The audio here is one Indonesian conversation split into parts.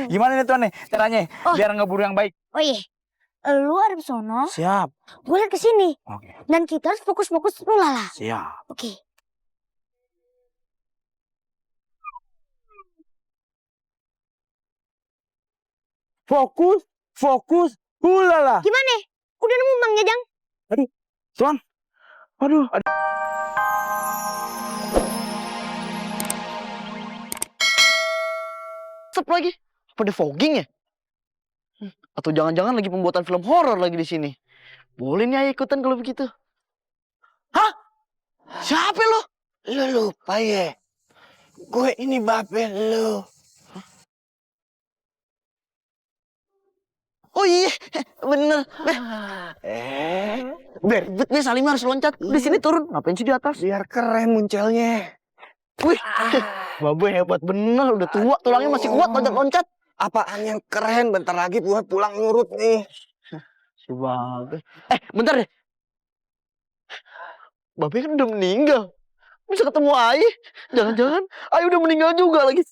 Gimana nih Tuan nih caranya biar ngeburu yang baik? Oh iya, lu ada di sono, Siap. gue liat kesini. Oke. Dan kita harus fokus-fokus dulu lah. Siap. Oke. Fokus, fokus, hulala. Gimana? Udah nemu Bang Jajang? Tuan, aduh. Sep lagi. Pada fogging ya? Atau jangan-jangan lagi pembuatan film horor lagi di sini. Boleh nih Ayah ikutan kalau begitu. Hah? Siapa lo? Lu lupa ya? Gue ini babe lu. Oh iya, bener. Ribet nih Salim harus loncat. Di sini turun. Ngapain sih di atas? Biar keren munculnya. Wih, Babe hebat bener. Udah tua, tulangnya masih kuat loncat-loncat. Apaan yang keren? Bentar lagi gue pulang ngurut nih. Si Babe. Bentar deh. Babe kan udah meninggal. Bisa ketemu Ayah. Jangan-jangan Ayah udah meninggal juga lagi.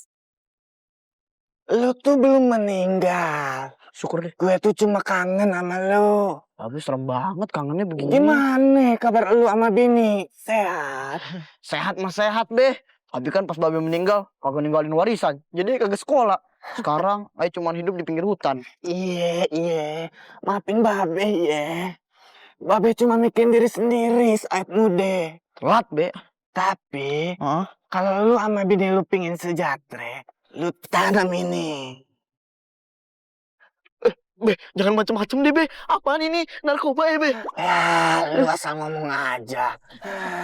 Lu tuh belum meninggal. Syukur deh. Gue tuh cuma kangen sama lu. Babe serem banget kangennya begini. Gimana kabar lu sama bini? Sehat? Sehat mah sehat deh. Tapi kan pas Babe meninggal, kagak ninggalin warisan. Jadi kagak sekolah. Sekarang Ayah cuma hidup di pinggir hutan. Iya. Maafin babe ya. Babe cuma mikirin diri sendiri saat muda. Telat, Be. Tapi Hah? kalau lu sama bini lu pingin sejahtera, lu tanam ini. Be, jangan macem-macem deh, Be. Apaan ini? Narkoba ya, Be? Lu asal ngomong aja.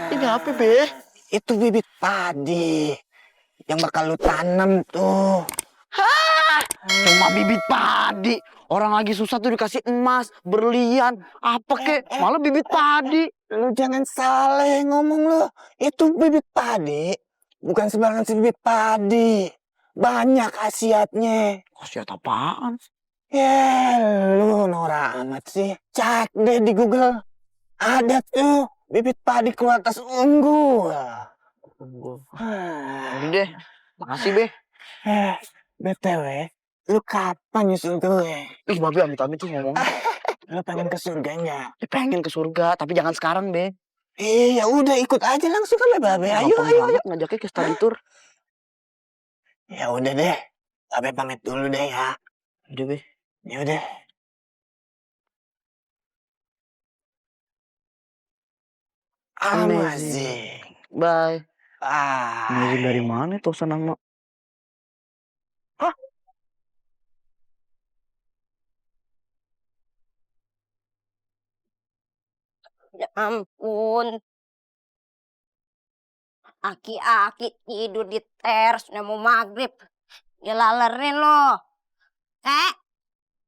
Ini apa, Be? Itu bibit padi yang bakal lu tanam tuh. Cuma bibit padi. Orang lagi susah tuh dikasih emas, berlian, apa kek. Malah bibit padi. Lu jangan salah ngomong lu. Itu bibit padi. Bukan sembarangan bibit padi. Banyak khasiatnya. Khasiat apaan? Ya, lu norak amat sih. Cek deh di Google. Ada tuh bibit padi kualitas unggul. Udah deh. Makasih, Be. BTW, lu kapan nyusul gue? Ih, Babe amit-amit tuh ngomong. Lu pengen ke surga enggak? Pengen ke surga, tapi jangan sekarang, Be. Ya udah ikut aja langsung kan Babe. Ayo. Ngajaknya ke study tour. Ya udah deh. Babe pamit dulu deh ya. Udah, Be. Ya udah. Amazing. Bye. Ah. Dari mana tuh senang? Ya ampun. Aki-aki tidur di teras udah mau maghrib. Ya lalerin lo. Kek,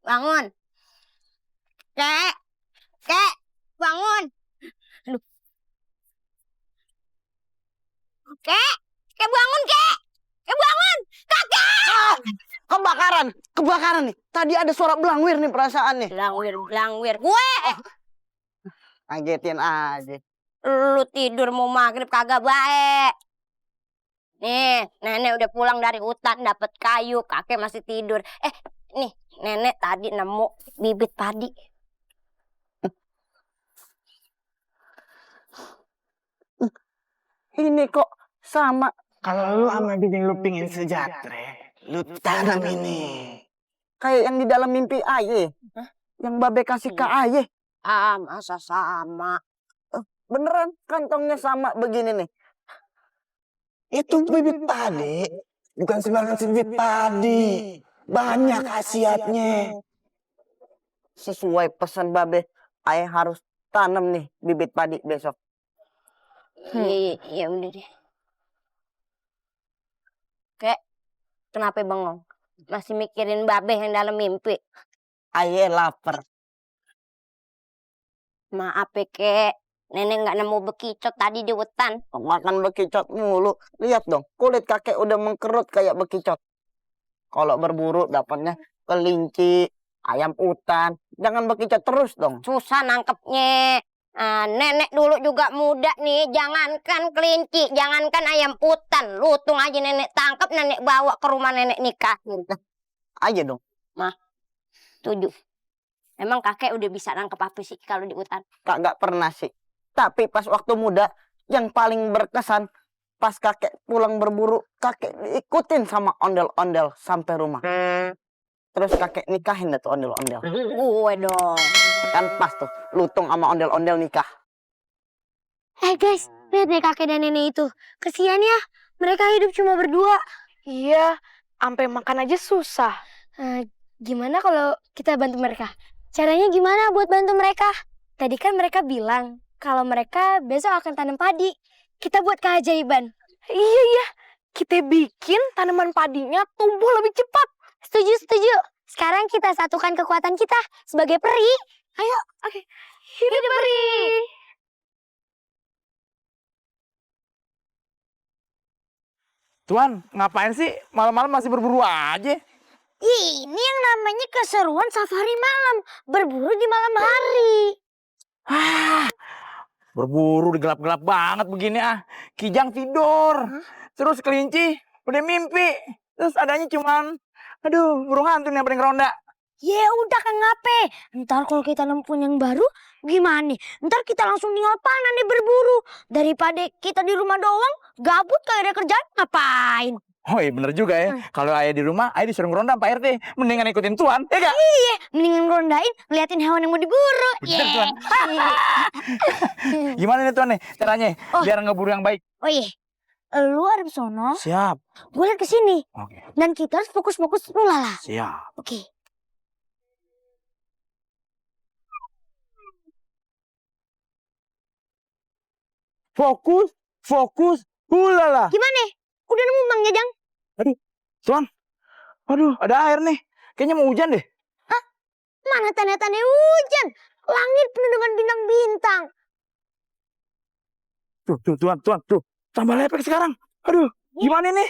bangun. Kek, bangun. Aduh. Kek bangun, Kek. Kek bangun. Kakek. Kebakaran nih. Tadi ada suara belangwir nih perasaan nih. Belangwir. Gue. Ngagetin aja. Lu tidur mau maghrib kagak baik. Nih, nenek udah pulang dari hutan dapet kayu, kakek masih tidur. Nih, nenek tadi nemu bibit padi. Ini kok sama. Kalau lu sama bini lu pingin sejahtera, lu tanam ini. Kayak yang di dalam mimpi Aye. Yang Babe kasih ke Aye. Masa sama. Beneran kantongnya sama begini nih. Itu bibit padi. Bukan sembarangan bibit padi. Banyak khasiatnya. Sesuai pesan Babe, Aye harus tanam nih bibit padi besok. Iya udah deh. Kek, kenapa bengong? Masih mikirin Babe yang dalam mimpi? Aye lapar. Maaf ya, Kek. Nenek nggak nemu bekicot tadi di hutan. Makan bekicot mulu. Lihat dong, kulit kakek udah mengkerut kayak bekicot. Kalau berburu dapatnya kelinci, ayam hutan. Jangan bekicot terus dong. Susah nangkepnya. Nenek dulu juga muda nih, jangankan kelinci, jangankan ayam hutan, lutung aja nenek tangkap, nenek bawa ke rumah nenek nikahin. Aja dong. Tujuh. Emang kakek udah bisa nangkep apa sih kalau di hutan? Kagak pernah sih. Tapi pas waktu muda, yang paling berkesan, pas kakek pulang berburu, kakek diikutin sama ondel-ondel sampai rumah. Terus kakek nikahin dah tuh ondel-ondel. Gue dong. Kan pas tuh, lutung sama ondel-ondel nikah. Guys, lihat deh kakek dan nenek itu. Kesian ya, mereka hidup cuma berdua. Iya, sampai makan aja susah. Gimana kalau kita bantu mereka? Caranya gimana buat bantu mereka? Tadi kan mereka bilang kalau mereka besok akan tanam padi. Kita buat keajaiban. Iya, kita bikin tanaman padinya tumbuh lebih cepat. Setuju. Sekarang kita satukan kekuatan kita sebagai peri. Ayo, Oke. Hidup peri. Tuan, ngapain sih malam-malam masih berburu aja? ini yang namanya keseruan safari malam. Berburu di malam hari. Berburu di gelap-gelap banget begini Kijang tidur. Terus kelinci udah mimpi. Terus adanya cuman burung hantu nih yang paling ronda. Ya udah Kang Ngape. Ntar kalau kita nemuin yang baru gimana nih? Ntar kita langsung tinggal panen nih berburu. Daripada kita di rumah doang, gabut kagak ada kerjaan, ngapain? Oh iya bener juga ya. Kalau ayah di rumah, ayah disuruh ngeronda Pak RT. Mendingan ikutin Tuan, ya gak? Mendingan rondain, ngeliatin hewan yang mau diburu. Bener, Tuan. Gimana nih Tuan nih caranya? Biar ngeburu yang baik. Oh iya, lu ada sono, Siap. gue liat kesini. Oke. Dan kita harus fokus-fokus lala. Siap. Oke. Fokus. Hulala. Gimana? Udah nemu Bang Jajang? Tuan. Aduh, ada air nih. Kayaknya mau hujan deh. Mana tanda-tanda hujan? Langit penuh dengan bintang-bintang. Tuh. Tambah lepek sekarang. Aduh, gimana nih?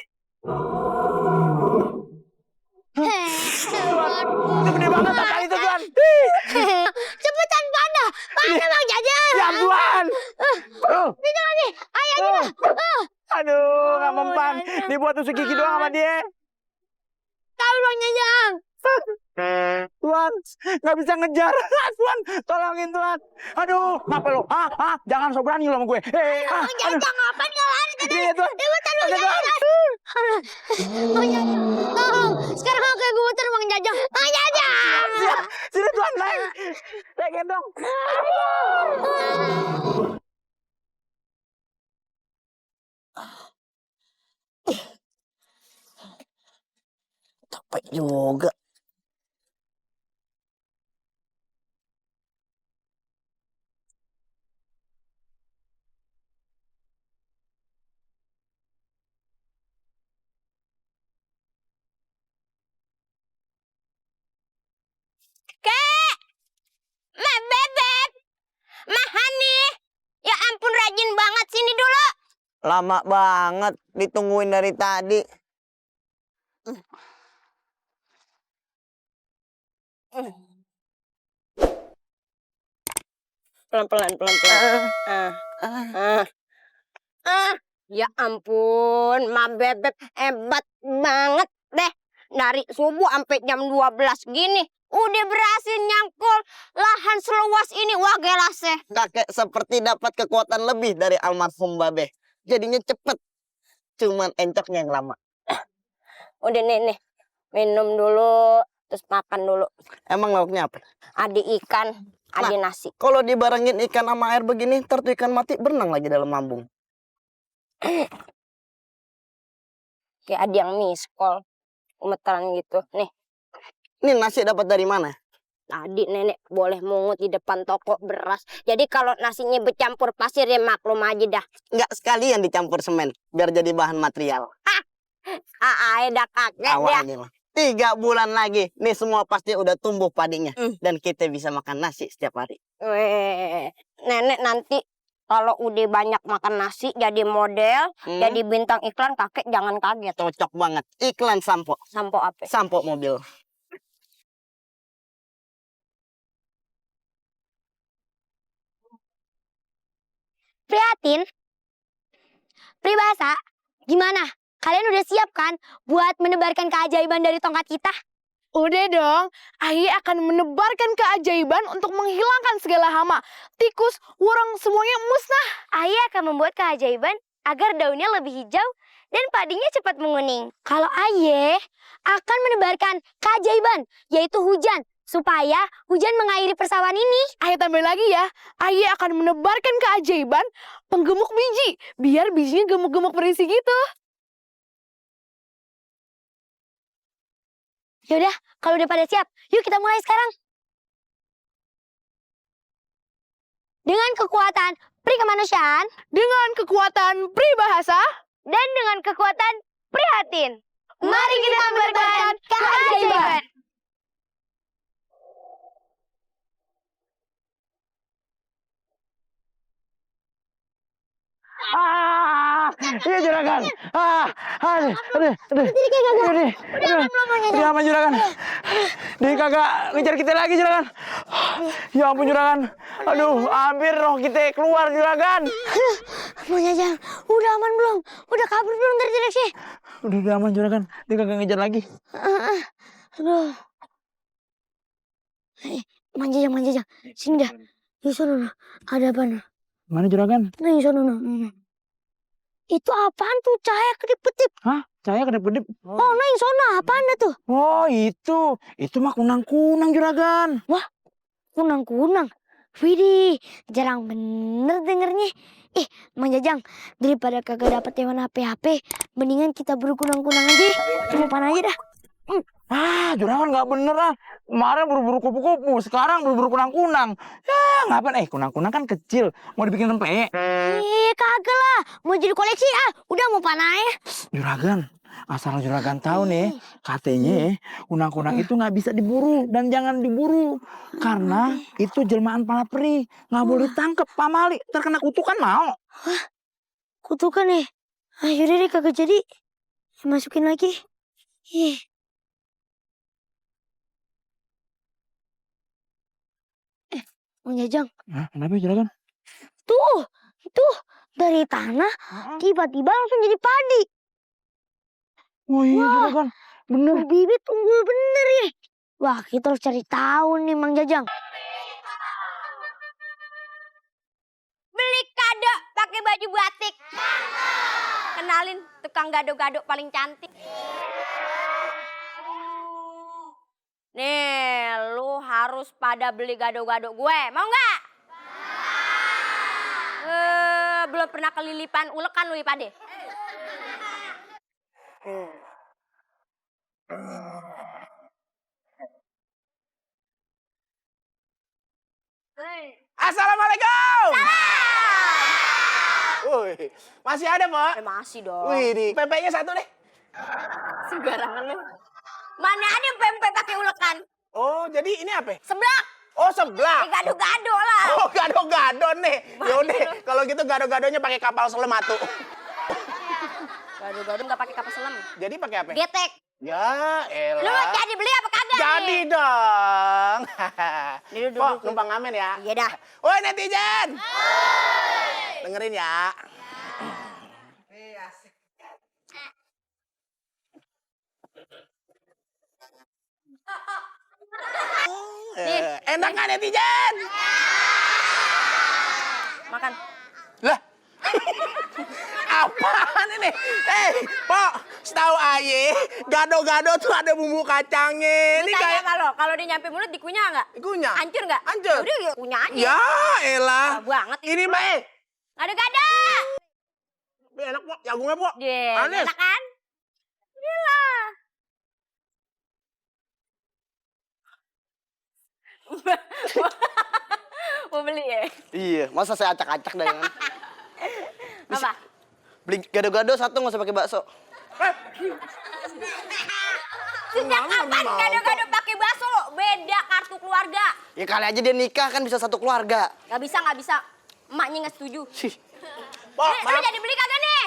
Itu gede banget kali itu, Tuan. Cepetan pada. Mana Bang Jajang? Ya, Tuan. Tidak lagi. Ayo kita. Aduh, gak mempan. Dibuat tusuk gigi doang sama dia. Tahu Bang Jajang. Tuan, gak bisa ngejar. Tuan, tolongin Tuan. Aduh, ngapa lo? Jangan so berani lo sama gue. Bang Jajang ngapain nggak lari? Iya, Tuan. Cepetan Bang Oke, Tuan. Jajang. Bang Jajang. Tolong. Sekarang kayak gue muter Bang Jajang. Bang Jajang. Sini Tuan, naik. Naik gendong. Capek juga. Mah Bebek, Mah Hani. Ya ampun rajin banget sini dulu. Lama banget ditungguin dari tadi. Pelan-pelan. Ya ampun, Mah Bebek hebat banget deh. Dari subuh sampai jam 12 gini. Udah berhasil nyangkul lahan seluas ini. Wah gelasnya. Kakek seperti dapat kekuatan lebih dari almarhum Babe. Jadinya cepet. Cuman encoknya yang lama. Udah nih. Minum dulu. Terus makan dulu. Emang lauknya apa? Ada ikan, ada nasi. Kalau dibarengin ikan sama air begini, ntar tuh ikan mati berenang lagi dalam lambung. Kayak ada yang miskol. Gemeteran gitu. Nih. Ini nasi dapat dari mana? Tadi nenek boleh mungut di depan toko beras. Jadi kalau nasinya bercampur pasir ya maklum aja dah. Nggak sekalian dicampur semen, biar jadi bahan material. Dah kakek dia. Awalnya mah. 3 bulan lagi, nih semua pasti udah tumbuh padinya. Dan kita bisa makan nasi setiap hari. Nenek nanti kalau udah banyak makan nasi jadi model, jadi bintang iklan, kakek jangan kaget. Cocok banget. Iklan sampo. Sampo apa? Sampo mobil. prihatin. Pribahasa, gimana? Kalian udah siap kan buat menebarkan keajaiban dari tongkat kita? Udah dong, Aye akan menebarkan keajaiban untuk menghilangkan segala hama. Tikus, wurang, semuanya musnah. Ayah akan membuat keajaiban agar daunnya lebih hijau dan padinya cepat menguning. Kalau Ayah akan menebarkan keajaiban, yaitu hujan, supaya hujan mengairi persawahan ini. Aye tambah lagi ya, Aye akan menebarkan keajaiban penggemuk biji. Biar bijinya gemuk-gemuk berisi gitu. Yaudah, kalau udah pada siap, yuk kita mulai sekarang. Dengan kekuatan pri kemanusiaan Dengan kekuatan pribahasa, dan dengan kekuatan prihatin, mari kita menebarkan keajaiban. Iya juragan. Udah aman juragan. Dia kagak ngejar kita lagi juragan. Ya ampun juragan. Aduh, hampir roh kita keluar juragan. Mau Jajang, udah aman belum? Udah kabur belum dari direksi? Udah aman juragan. Dia kagak ngejar lagi. Aduh. Mang Jajang. Sini dah. Di sana ada apa nah? Mana juragan? Nah, di sana nah. Itu apaan tuh cahaya kedip-kedip? Hah? Cahaya kedip-kedip? Oh, nah yang sana apaan dah tuh? Oh itu. Itu mah kunang-kunang juragan. Kunang-kunang. Widih, jarang bener dengernya. Mang Jajang, daripada kagak dapet hewan HP, mendingan kita buru kunang-kunang aja. Cuma panah aja dah. Ah, juragan nggak bener ah. Kemarin buru-buru kupu-kupu, sekarang buru-buru kunang-kunang. Ya, ngapain? Kunang-kunang kan kecil. Mau dibikin tempe. Kagak lah. Mau jadi koleksi udah mau panah ya. Juragan, asal juragan tahu nih, katanya kunang-kunang itu nggak bisa diburu dan jangan diburu. Karena itu jelmaan para peri. Nggak boleh tangkep, pamali. Terkena kutukan mau. Kutukan nih. Yaudah deh kagak jadi. Masukin lagi. Mang Jajang, Hah, kenapa juragan? tuh dari tanah tiba-tiba langsung jadi padi. Oh iya juragan, bener. Bibit unggul bener ya. Wah, kita harus cari tahu nih Mang Jajang. Beli kado pakai baju batik. Kenalin tukang gado-gado paling cantik. Nih, lu harus pada beli gado-gado gue. Mau nggak? Belum pernah kelilipan ulekan lu Pade. Assalamualaikum. Wih, masih ada, Pak? Masih dong. Wih, di pempeknya satu deh. Sembarangan lu. Mana ada pempek pakai ulekan? Oh, jadi ini apa? Seblak. Oh, seblak. Gado-gado lah. Oh, gado-gado nih. Yaudah, kalau gitu gado-gadonya pakai kapal selam atuh. Gado-gado nggak pakai kapal selam. Jadi pakai apa? Getek. Ya, Lu elah. jadi beli apa kagak? Jadi dong. Duduk. Pok, numpang ngamen ya. Iya dah. Woi netizen. Dengerin ya. Enak nggak netizen? Makan. Lah. Apaan ini? Pok, setahu Aye, gado-gado tuh ada bumbu kacangnya. Ini Kayak kayak kalau dia nyampe mulut dikunyah nggak? kunyah. Hancur nggak? Hancur. Udah yuk kunyah aja. Ya elah. Parah banget Ini Mbak. Gado-gado. Enak, Pok. Jagungnya, Pok. Deh, Manis. enak kan? Gila. Mau beli ya? Iya, masa saya acak-acak dah ya. Apa? Beli gado-gado satu nggak usah pakai bakso. Sejak kapan gado-gado pakai bakso? Beda kartu keluarga. Ya kali aja dia nikah kan bisa satu keluarga. Gak bisa, gak bisa. Emaknya gak setuju. Sih. Pok, Lu jadi beli kagak nih?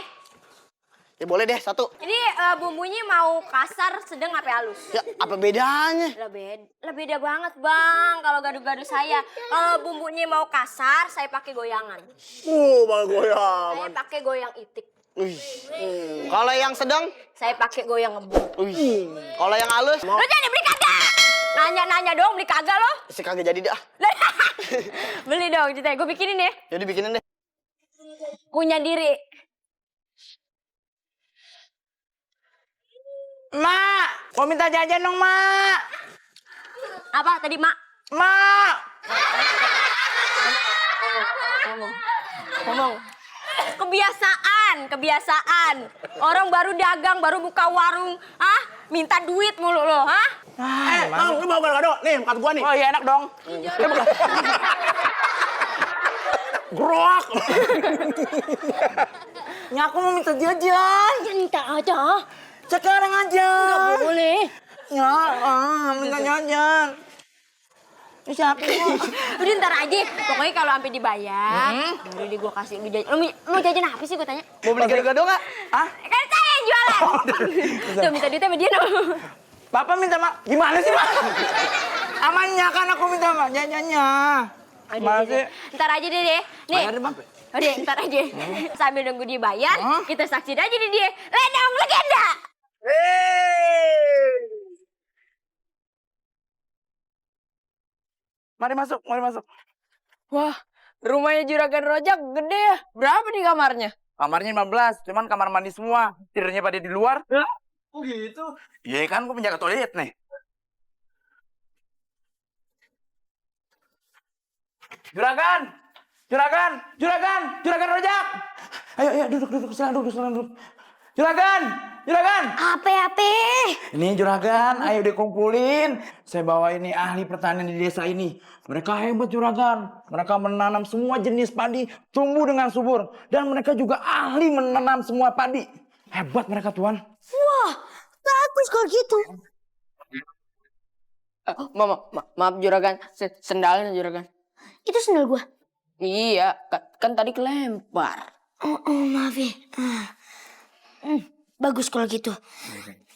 Ya boleh deh satu. Ini bumbunya mau kasar, sedang, apa halus? Ya apa bedanya? Lah beda banget bang. Kalau gado-gado saya, kalau bumbunya mau kasar, saya pakai goyangan. Bang goyang. Saya pakai goyang itik. Kalau yang sedang? Saya pakai goyang ngebul. Kalau yang halus? Lo jadi beli kagak? Nanya-nanya dong, beli kagak lo? Si kagak jadi dah. Beli dong, ceritanya. Gue bikinin deh. Jadi bikinin deh. Punya diri. Mak, mau minta jajan dong, Mak. Apa tadi, Mak? Mak. Ngomong. Kebiasaan. Orang baru dagang, baru buka warung, minta duit mulu lo, Bang, lu mau gado? Nih, makan gua nih. Oh iya enak dong. Grok. Ya aku mau minta jajan. Ya minta aja. Sekarang aja. Nggak boleh. Ya, minta jajan. Ini siapa kok? Udah ntar aja. Pokoknya kalau sampai dibayar, udah deh gue kasih lu jajan. Lu mau jajan apa sih gue tanya? Mau beli gado-gado nggak? Ah, Kan saya yang jualan. Tuh minta duitnya sama dia dong. Papa minta mak. Gimana sih, Mak? Amannya kan aku minta mak jajannya. Gimana sih? Ntar aja deh. Nih. Bayarin, Bang. Udah, ntar aja. Sambil nunggu dia bayar, kita saksiin aja nih dia. Ledang legenda. Mari masuk, mari masuk. Wah, rumahnya Juragan Rojak gede ya. Berapa nih kamarnya? Kamarnya 15, cuman kamar mandi semua. Tidurnya pada di luar. Oh gitu. Iya kan, gue penjaga toilet nih. Juragan! Juragan Rojak! Ayo, duduk, silakan duduk. Juragan! Apa? Ini juragan, ayo dikumpulin. Saya bawa ini ahli pertanian di desa ini. Mereka hebat juragan. Mereka menanam semua jenis padi, tumbuh dengan subur. Dan mereka juga ahli menanam semua padi. Hebat mereka, Tuan. Wah, bagus kalau gitu. Maaf Juragan, sendalnya Juragan. Itu sendal gua. Iya, kan tadi kelempar. Oh, maaf ya. Bagus kalau gitu.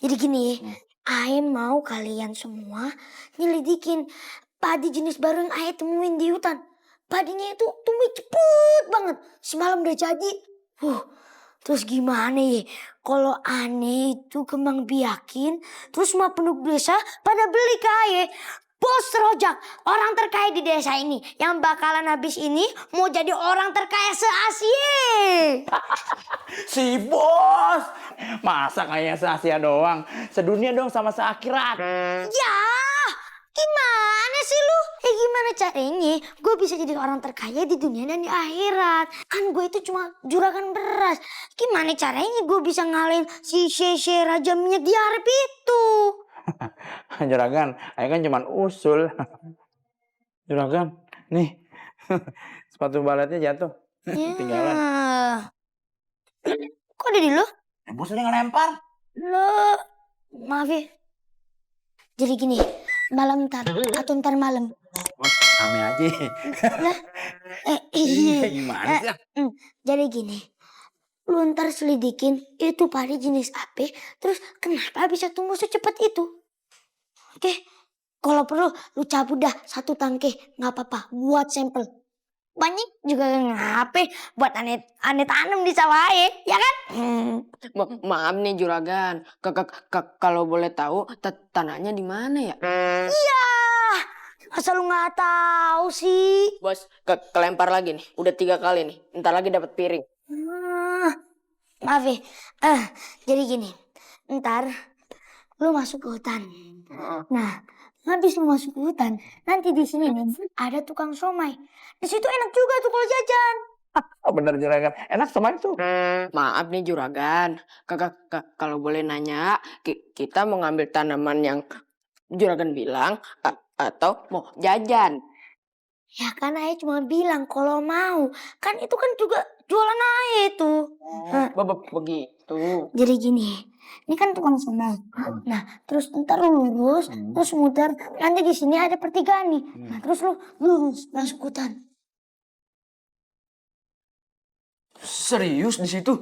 Jadi gini, Ae mau kalian semua nyelidikin padi jenis baru yang Ae temuin di hutan. Padinya itu tumbuh cepet banget. Semalam udah jadi. Terus gimana ya? Kalau aneh itu kembang biakin, terus semua penduduk desa pada beli ke Ae. Bos Rojak, orang terkaya di desa ini, yang bakalan habis ini mau jadi orang terkaya se-Asia. Si bos! Masa kayak se-Asia doang? Sedunia dong sama seakhirat. Ya, gimana sih lu? Gimana caranya gue bisa jadi orang terkaya di dunia dan di akhirat? Kan gue itu cuma juragan beras. Gimana caranya gue bisa ngalahin si Sheshe Raja Minyak di Arab itu? Juragan, ayo kan cuman usul. Juragan, nih. Sepatu baletnya jatuh. Tinggalan. Kok ada di lu? Bos udah ngelempar. Lo, maaf ya. Jadi gini, malam ntar atau ntar malam. Bos, kami aja. Gimana sih? Jadi gini, lu ntar selidikin itu padi jenis apa, terus kenapa bisa tumbuh secepat itu. Oke, kalau perlu lu cabut dah satu tangke, nggak apa-apa, buat sampel. Banyak juga ngapain buat aneh tanam di sawah ya kan? Maaf nih Juragan, kalau boleh tahu tanahnya di mana ya? Iya, asal lu nggak tahu sih. Bos, kelempar lagi nih, udah 3 kali nih, ntar lagi dapat piring. Maaf ya, jadi gini, ntar lu masuk ke hutan. Nah, habis lu masuk ke hutan, nanti di sini nih ada tukang somai. Di situ enak juga tuh kalau jajan. Oh, bener Juragan, enak sama itu. Maaf nih Juragan, kalau boleh nanya, kita mau ngambil tanaman yang Juragan bilang atau mau jajan? Ya kan Ayah cuma bilang kalau mau. Kan itu kan juga jualan Ayah itu. Begitu. Jadi gini, ini kan tukang somai. Nah, terus ntar lu lurus, terus muter. Nanti di sini ada pertigaan nih. Nah, terus lu lurus masuk hutan. Serius di situ?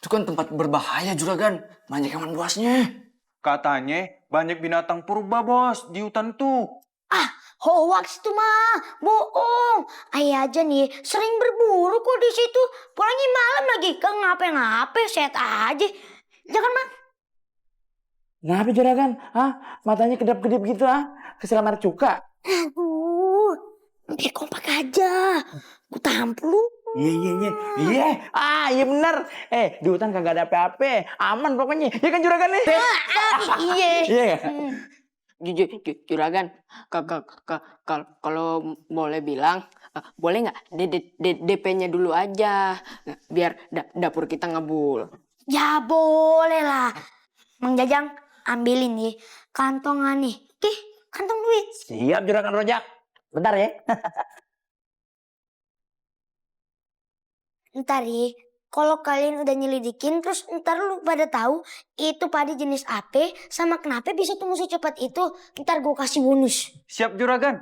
Itu kan tempat berbahaya, Juragan. Banyak hewan buasnya. Katanya banyak binatang purba, Bos, di hutan tuh. Hoax itu mah, bohong. Ayah aja nih sering berburu kok di situ. Pulangnya malam lagi, ke ngapain-ngapain, sehat aja. Jangan mah. Kenapa Juragan? Hah? Matanya kedap-kedip gitu Kesiram air cuka. Aduh, biar kompak aja. Ku tampol lu. Iya. Iya bener. Di hutan kagak ada apa-apa. Aman pokoknya. Iya kan Juragan nih? Iya. Iya. Juragan, kalau boleh bilang, boleh nggak DP-nya dulu aja, biar dapur kita ngebul. Ya boleh lah. Mang Jajang, ambilin nih kantongan nih. Kantong duit. Siap Juragan Rojak. Bentar ya. Ntar ya, kalau kalian udah nyelidikin, terus ntar lu pada tahu itu padi jenis apa, sama kenapa bisa tumbuh secepat itu, ntar gue kasih bonus. Siap, Juragan.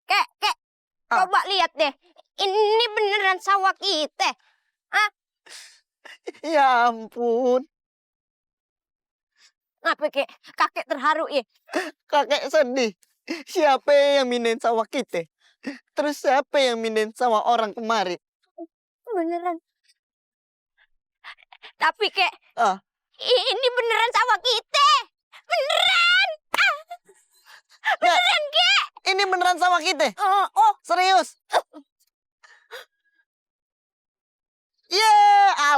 Kek, coba lihat deh. Ini beneran sawah kita. Ya ampun, Ngapa kek? Kakek terharu ya. kakek sedih. Siapa yang minen sawah kita? Terus siapa yang minen sawah orang kemarin? Beneran. Tapi kek, Ah. ini beneran sawah kita. Beneran. Beneran, Kek? Ini beneran sawah kita? Oh, Serius?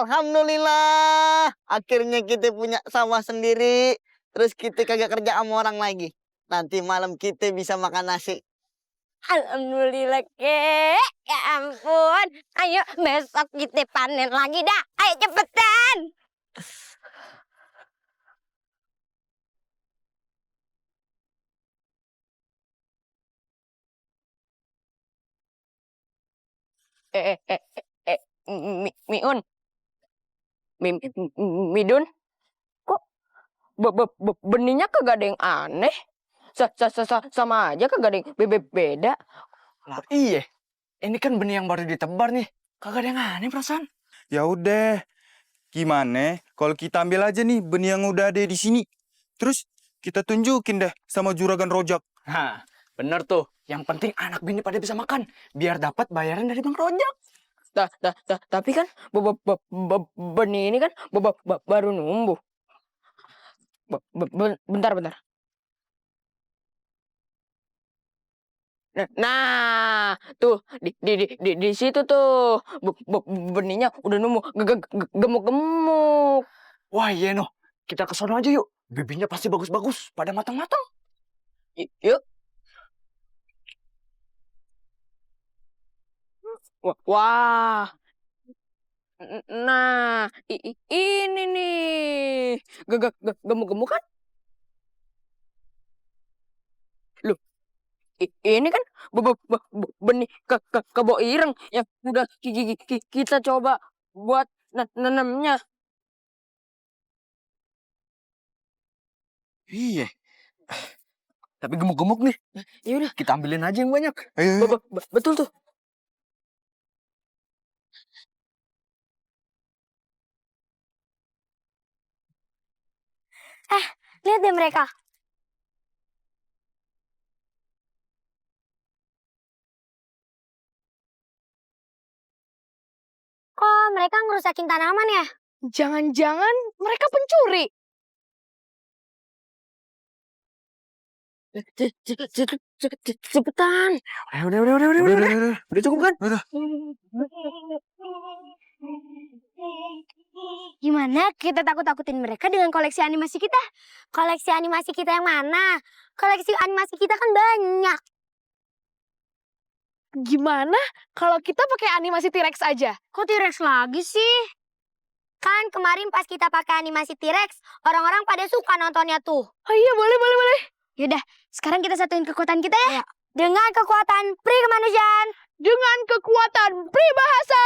Alhamdulillah. Akhirnya kita punya sawah sendiri. Terus kita kagak kerja sama orang lagi. Nanti malam kita bisa makan nasi. alhamdulillah kek. Ya ampun. Ayo besok kita panen lagi dah. Ayo cepetan. Miun. Midun. Kok benihnya kagak ada yang aneh? Sama aja kagak ada yang beda. Lah iya. Ini kan benih yang baru ditebar nih. Kagak ada yang aneh perasaan. Ya udah. Gimana kalau kita ambil aja nih benih yang udah ada di sini. Terus kita tunjukin deh sama Juragan Rojak. Hah, bener tuh. Yang penting anak bini pada bisa makan. Biar dapat bayaran dari Bang Rojak. Tapi kan benih ini kan baru numbuh. Bentar. Nah, tuh di situ tuh benihnya udah numbuh gemuk-gemuk. Wah iya noh. Kita ke sono aja yuk. Bibitnya pasti bagus-bagus. Pada matang-matang. Yuk. Wah. Nah, ini nih. Gemuk-gemuk kan? Loh, ini kan benih kebo ireng yang udah kita coba buat nanamnya. Iya. Tapi gemuk-gemuk nih. Ya udah, Kita ambilin aja yang banyak. Ayo. betul tuh. Lihat deh mereka. Kok mereka ngerusakin tanaman ya? Jangan-jangan mereka pencuri. Cepetan. Udah. Udah cukup kan? Udah. Gimana kita takut-takutin mereka dengan koleksi animasi kita? Koleksi animasi kita yang mana? Koleksi animasi kita kan banyak. Gimana kalau kita pakai animasi T-Rex aja? Kok T-Rex lagi sih? Kan kemarin pas kita pakai animasi T-Rex, orang-orang pada suka nontonnya tuh. Oh iya, boleh. Yaudah, sekarang kita satuin kekuatan kita ya. Dengan kekuatan pri kemanusiaan. Dengan kekuatan pribahasa.